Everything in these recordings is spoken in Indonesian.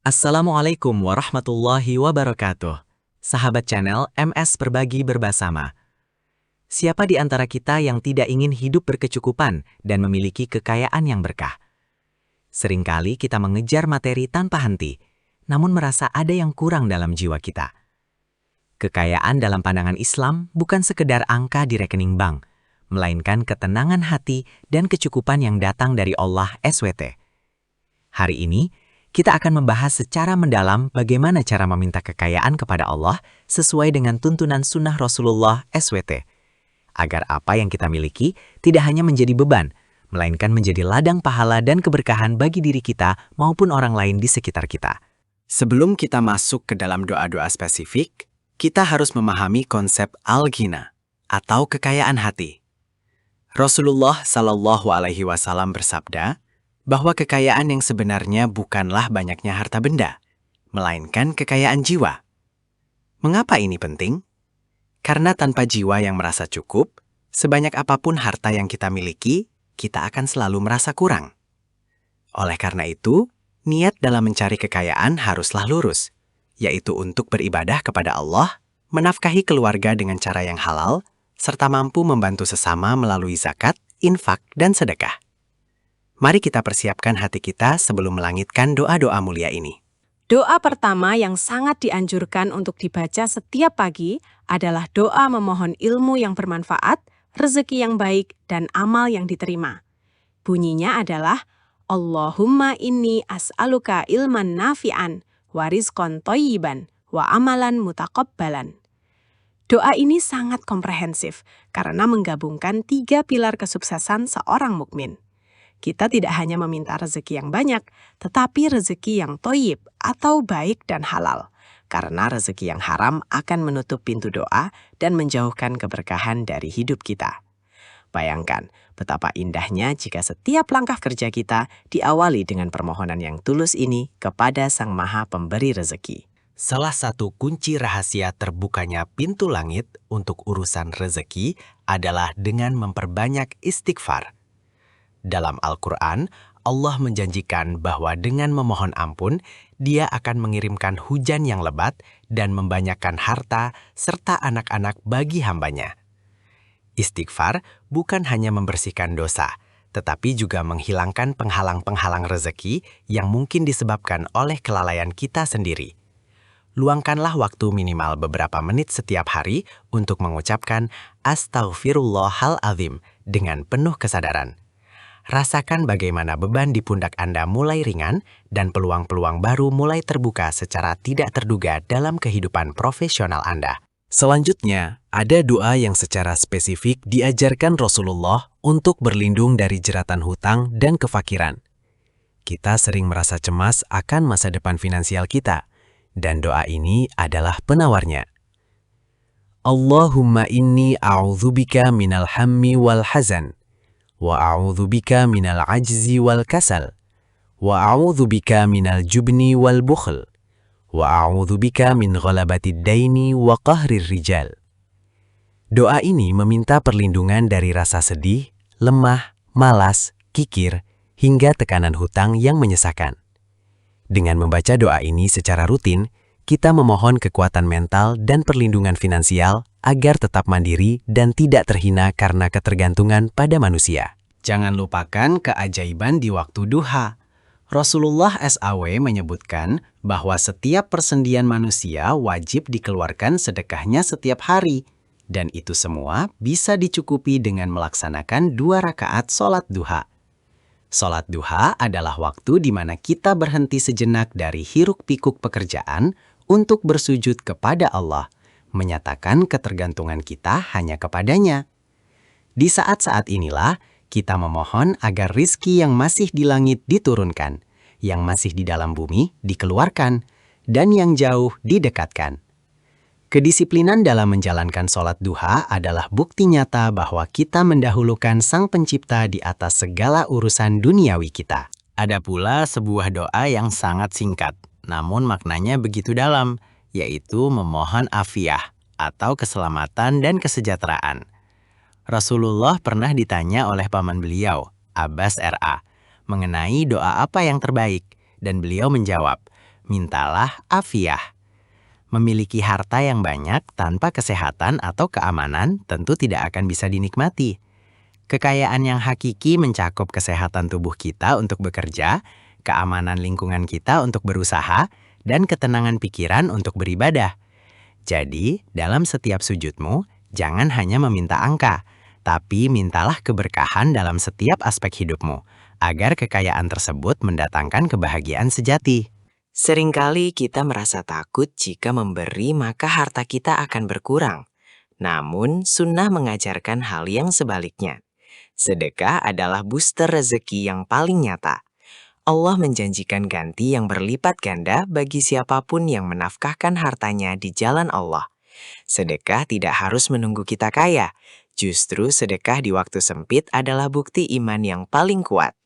Assalamualaikum warahmatullahi wabarakatuh. Sahabat channel MS Berbagi Berbasama. Siapa di antara kita yang tidak ingin hidup berkecukupan dan memiliki kekayaan yang berkah? Seringkali kita mengejar materi tanpa henti, namun merasa ada yang kurang dalam jiwa kita. Kekayaan dalam pandangan Islam bukan sekedar angka di rekening bank, melainkan ketenangan hati dan kecukupan yang datang dari Allah SWT. Hari ini, kita akan membahas secara mendalam bagaimana cara meminta kekayaan kepada Allah sesuai dengan tuntunan sunnah Rasulullah SWT. Agar apa yang kita miliki tidak hanya menjadi beban, melainkan menjadi ladang pahala dan keberkahan bagi diri kita maupun orang lain di sekitar kita. Sebelum kita masuk ke dalam doa-doa spesifik, kita harus memahami konsep al-ghina atau kekayaan hati. Rasulullah Shallallahu Alaihi Wasallam bersabda bahwa kekayaan yang sebenarnya bukanlah banyaknya harta benda, melainkan kekayaan jiwa. Mengapa ini penting? Karena tanpa jiwa yang merasa cukup, sebanyak apapun harta yang kita miliki, kita akan selalu merasa kurang. Oleh karena itu, niat dalam mencari kekayaan haruslah lurus, yaitu untuk beribadah kepada Allah, menafkahi keluarga dengan cara yang halal, serta mampu membantu sesama melalui zakat, infak, dan sedekah. Mari kita persiapkan hati kita sebelum melangitkan doa-doa mulia ini. Doa pertama yang sangat dianjurkan untuk dibaca setiap pagi adalah doa memohon ilmu yang bermanfaat, rezeki yang baik, dan amal yang diterima. Bunyinya adalah, Allahumma inni as'aluka ilman nafi'an, wa rizqan thayyiban, wa amalan mutaqabbalan. Doa ini sangat komprehensif karena menggabungkan 3 pilar kesuksesan seorang mukmin. Kita tidak hanya meminta rezeki yang banyak, tetapi rezeki yang thayyib atau baik dan halal. Karena rezeki yang haram akan menutup pintu doa dan menjauhkan keberkahan dari hidup kita. Bayangkan betapa indahnya jika setiap langkah kerja kita diawali dengan permohonan yang tulus ini kepada Sang Maha Pemberi rezeki. Salah satu kunci rahasia terbukanya pintu langit untuk urusan rezeki adalah dengan memperbanyak istighfar. Dalam Al-Quran, Allah menjanjikan bahwa dengan memohon ampun, Dia akan mengirimkan hujan yang lebat dan membanyakkan harta serta anak-anak bagi hambanya. Istighfar bukan hanya membersihkan dosa, tetapi juga menghilangkan penghalang-penghalang rezeki yang mungkin disebabkan oleh kelalaian kita sendiri. Luangkanlah waktu minimal beberapa menit setiap hari untuk mengucapkan Astaghfirullahaladzim dengan penuh kesadaran. Rasakan bagaimana beban di pundak Anda mulai ringan dan peluang-peluang baru mulai terbuka secara tidak terduga dalam kehidupan profesional Anda. Selanjutnya, ada doa yang secara spesifik diajarkan Rasulullah untuk berlindung dari jeratan hutang dan kefakiran. Kita sering merasa cemas akan masa depan finansial kita, dan doa ini adalah penawarnya. Allahumma inni a'udzubika minal hammi wal hazan. Wa a'udzu bika minal ajzi wal kasal, wa a'udzu bika minal jubni wal bukhl, wa a'udzu bika min ghalabatid daini wa qahrir rijal. Doa ini meminta perlindungan dari rasa sedih, lemah, malas, kikir, hingga tekanan hutang yang menyesakan. Dengan membaca doa ini secara rutin, kita memohon kekuatan mental dan perlindungan finansial agar tetap mandiri dan tidak terhina karena ketergantungan pada manusia. Jangan lupakan keajaiban di waktu duha. Rasulullah SAW menyebutkan bahwa setiap persendian manusia wajib dikeluarkan sedekahnya setiap hari. Dan itu semua bisa dicukupi dengan melaksanakan 2 rakaat sholat duha. Sholat duha adalah waktu di mana kita berhenti sejenak dari hiruk-pikuk pekerjaan untuk bersujud kepada Allah, menyatakan ketergantungan kita hanya kepadanya. Di saat-saat inilah, kita memohon agar rizki yang masih di langit diturunkan, yang masih di dalam bumi dikeluarkan, dan yang jauh didekatkan. Kedisiplinan dalam menjalankan sholat duha adalah bukti nyata bahwa kita mendahulukan Sang Pencipta di atas segala urusan duniawi kita. Ada pula sebuah doa yang sangat singkat, namun maknanya begitu dalam, yaitu memohon afiah atau keselamatan dan kesejahteraan. Rasulullah pernah ditanya oleh paman beliau, Abbas RA, mengenai doa apa yang terbaik, dan beliau menjawab, mintalah afiah. Memiliki harta yang banyak tanpa kesehatan atau keamanan tentu tidak akan bisa dinikmati. Kekayaan yang hakiki mencakup kesehatan tubuh kita untuk bekerja, keamanan lingkungan kita untuk berusaha, dan ketenangan pikiran untuk beribadah. Jadi, dalam setiap sujudmu, jangan hanya meminta angka, tapi mintalah keberkahan dalam setiap aspek hidupmu, agar kekayaan tersebut mendatangkan kebahagiaan sejati. Seringkali kita merasa takut jika memberi maka harta kita akan berkurang. Namun, sunnah mengajarkan hal yang sebaliknya. Sedekah adalah booster rezeki yang paling nyata. Allah menjanjikan ganti yang berlipat ganda bagi siapapun yang menafkahkan hartanya di jalan Allah. Sedekah tidak harus menunggu kita kaya. Justru sedekah di waktu sempit adalah bukti iman yang paling kuat.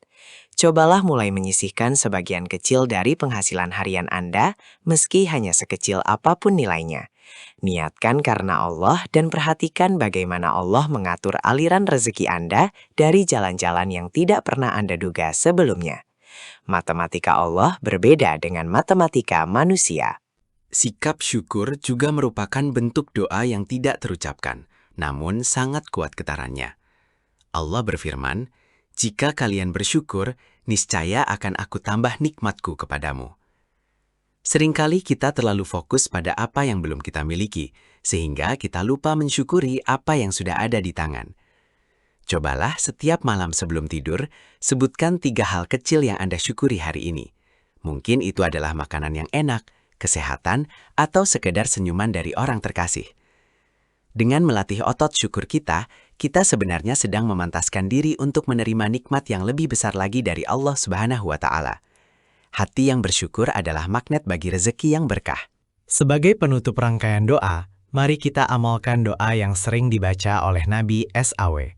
Cobalah mulai menyisihkan sebagian kecil dari penghasilan harian Anda, meski hanya sekecil apapun nilainya. Niatkan karena Allah dan perhatikan bagaimana Allah mengatur aliran rezeki Anda dari jalan-jalan yang tidak pernah Anda duga sebelumnya. Matematika Allah berbeda dengan matematika manusia. Sikap syukur juga merupakan bentuk doa yang tidak terucapkan, namun sangat kuat getarannya. Allah berfirman, "Jika kalian bersyukur, niscaya akan Aku tambah nikmatku kepadamu." Seringkali kita terlalu fokus pada apa yang belum kita miliki, sehingga kita lupa mensyukuri apa yang sudah ada di tangan. Cobalah setiap malam sebelum tidur, sebutkan 3 hal kecil yang Anda syukuri hari ini. Mungkin itu adalah makanan yang enak, kesehatan, atau sekedar senyuman dari orang terkasih. Dengan melatih otot syukur kita sebenarnya sedang memantaskan diri untuk menerima nikmat yang lebih besar lagi dari Allah Subhanahu wa Ta'ala. Hati yang bersyukur adalah magnet bagi rezeki yang berkah. Sebagai penutup rangkaian doa, mari kita amalkan doa yang sering dibaca oleh Nabi SAW.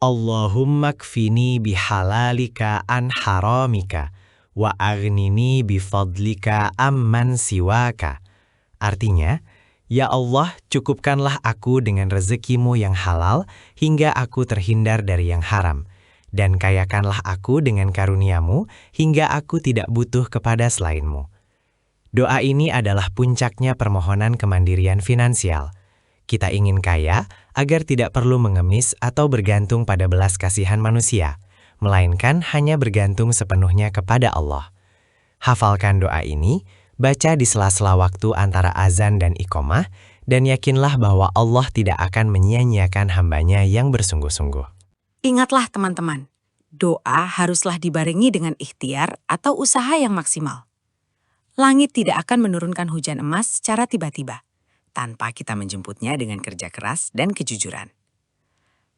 Allahumma kfini bihalalika an haramika, wa aghnini bifadlika amman siwaka. Artinya, ya Allah, cukupkanlah aku dengan rezekimu yang halal hingga aku terhindar dari yang haram. Dan kayakanlah aku dengan karuniamu hingga aku tidak butuh kepada selainmu. Doa ini adalah puncaknya permohonan kemandirian finansial. Kita ingin kaya agar tidak perlu mengemis atau bergantung pada belas kasihan manusia, melainkan hanya bergantung sepenuhnya kepada Allah. Hafalkan doa ini, baca di sela-sela waktu antara azan dan iqomah, dan yakinlah bahwa Allah tidak akan menyia-nyiakan hambanya yang bersungguh-sungguh. Ingatlah teman-teman, doa haruslah dibarengi dengan ikhtiar atau usaha yang maksimal. Langit tidak akan menurunkan hujan emas secara tiba-tiba, tanpa kita menjemputnya dengan kerja keras dan kejujuran.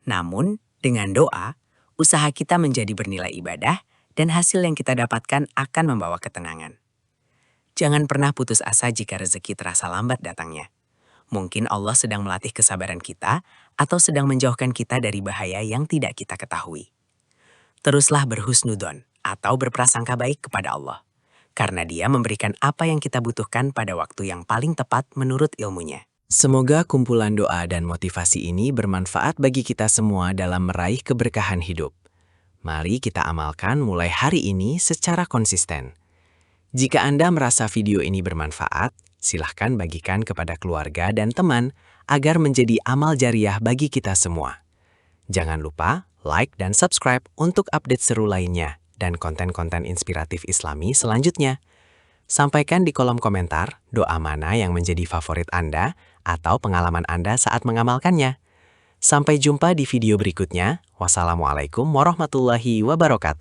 Namun, dengan doa, usaha kita menjadi bernilai ibadah dan hasil yang kita dapatkan akan membawa ketenangan. Jangan pernah putus asa jika rezeki terasa lambat datangnya. Mungkin Allah sedang melatih kesabaran kita atau sedang menjauhkan kita dari bahaya yang tidak kita ketahui. Teruslah berhusnudon atau berprasangka baik kepada Allah, karena Dia memberikan apa yang kita butuhkan pada waktu yang paling tepat menurut ilmunya. Semoga kumpulan doa dan motivasi ini bermanfaat bagi kita semua dalam meraih keberkahan hidup. Mari kita amalkan mulai hari ini secara konsisten. Jika Anda merasa video ini bermanfaat, silahkan bagikan kepada keluarga dan teman agar menjadi amal jariah bagi kita semua. Jangan lupa like dan subscribe untuk update seru lainnya dan konten-konten inspiratif Islami selanjutnya. Sampaikan di kolom komentar doa mana yang menjadi favorit Anda atau pengalaman Anda saat mengamalkannya. Sampai jumpa di video berikutnya. Wassalamualaikum warahmatullahi wabarakatuh.